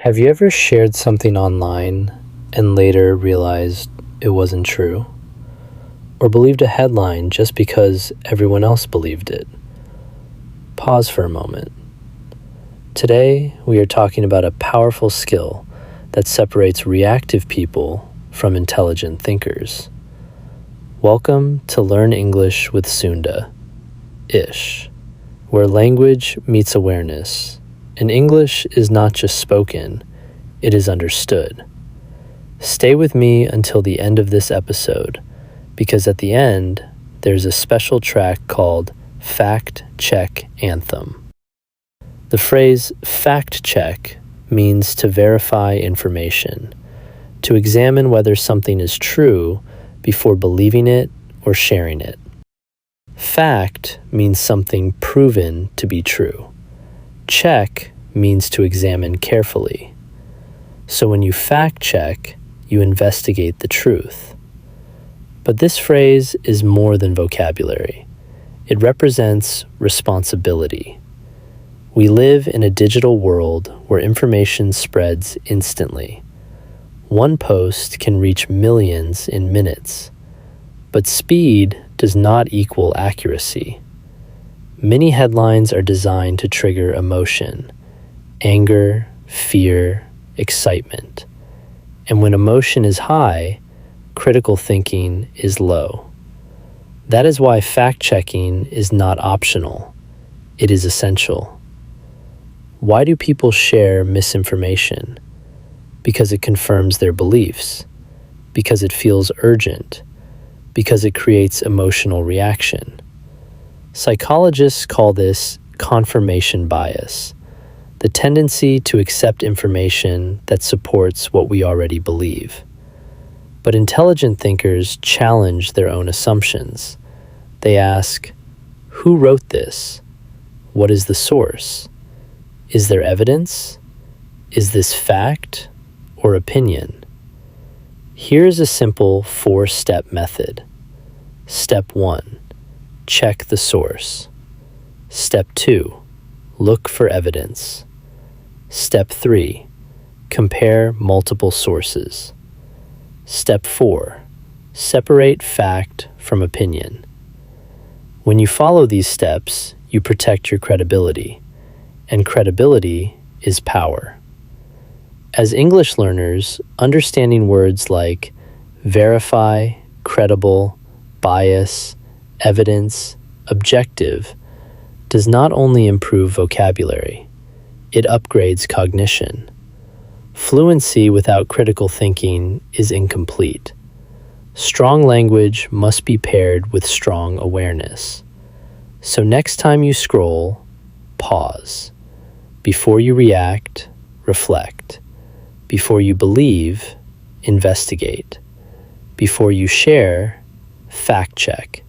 Have you ever shared something online and later realized it wasn't true? Or believed a headline just because everyone else believed it? Pause for a moment. Today, we are talking about a powerful skill that separates reactive people from intelligent thinkers. Welcome to Learn English with Sundaish, where language meets awareness. And English is not just spoken, it is understood. Stay with me until the end of this episode, because at the end, there's a special track called Fact Check Anthem. The phrase fact check means to verify information, to examine whether something is true before believing it or sharing it. Fact means something proven to be true. Check means to examine carefully. So when you fact check, you investigate the truth. But this phrase is more than vocabulary. It represents responsibility. We live in a digital world where information spreads instantly. One post can reach millions in minutes, but speed does not equal accuracy. Many headlines are designed to trigger emotion, anger, fear, excitement. And when emotion is high, critical thinking is low. That is why fact-checking is not optional. It is essential. Why do people share misinformation? Because it confirms their beliefs, because it feels urgent, because it creates emotional reaction. Psychologists call this confirmation bias, the tendency to accept information that supports what we already believe. But intelligent thinkers challenge their own assumptions. They ask, who wrote this? What is the source? Is there evidence? Is this fact or opinion? Here's a simple 4-step method. Step 1. Check the source. Step 2. Look for evidence. Step 3. Compare multiple sources. Step 4. Separate fact from opinion. When you follow these steps, you protect your credibility, and credibility is power. As English learners, understanding words like verify, credible, bias, evidence, objective does not only improve vocabulary, it upgrades cognition. Fluency without critical thinking is incomplete. Strong language must be paired with strong awareness. So next time you scroll, pause. Before you react, reflect. Before you believe, investigate. Before you share, fact check.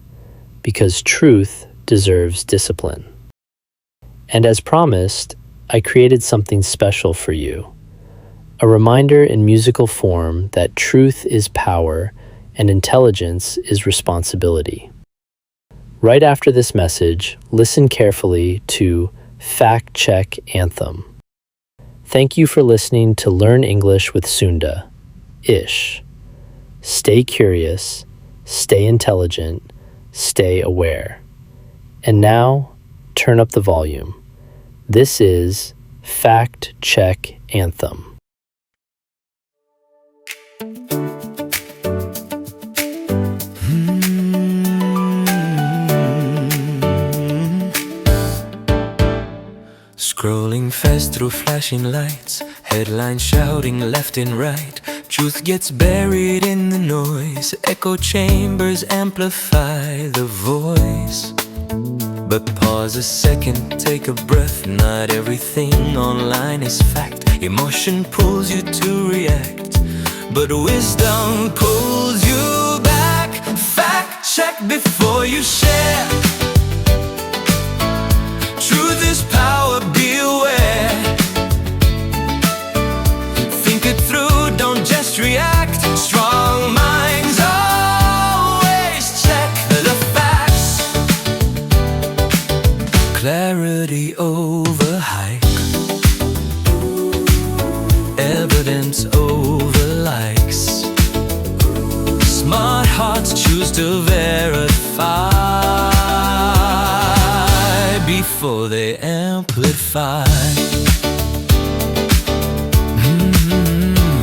Because truth deserves discipline. And as promised, I created something special for you. A reminder in musical form that truth is power and intelligence is responsibility. Right after this message, listen carefully to Fact Check Anthem. Thank you for listening to Learn English with Sundaish. Stay curious, stay intelligent, stay aware. And now, turn up the volume. This is Fact Check Anthem. Scrolling fast through flashing lights, headlines shouting left and right. Truth gets buried in the noise, echo chambers amplify the voice. But pause a second, take a breath, not everything online is fact. Emotion pulls you to react, but wisdom pulls you back. Fact check before you share. Truth is power, be aware. Think it through, don't just react. Strong minds always check the facts. Clarity over hype. evidence over likes. Smart hearts choose to verify before they amplify.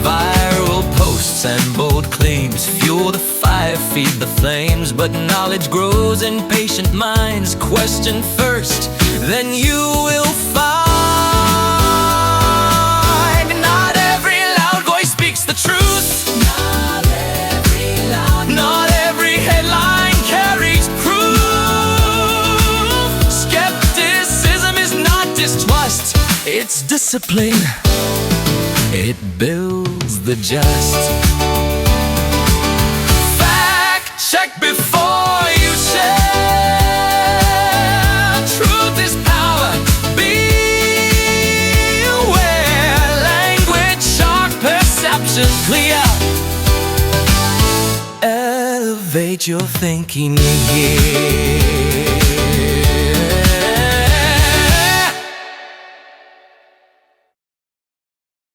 Viral posts and bold claims fuel the fire, feed the flames. But knowledge grows in patient minds. Question first, then you will find. Not every loud voice speaks the truth. Not every loud voice. Not every headline carries proof. Skepticism is not distrust, it's discipline. It builds the just. Fact check before you share. Truth is power. Beware. Language sharp, perception clear. Elevate your thinking here.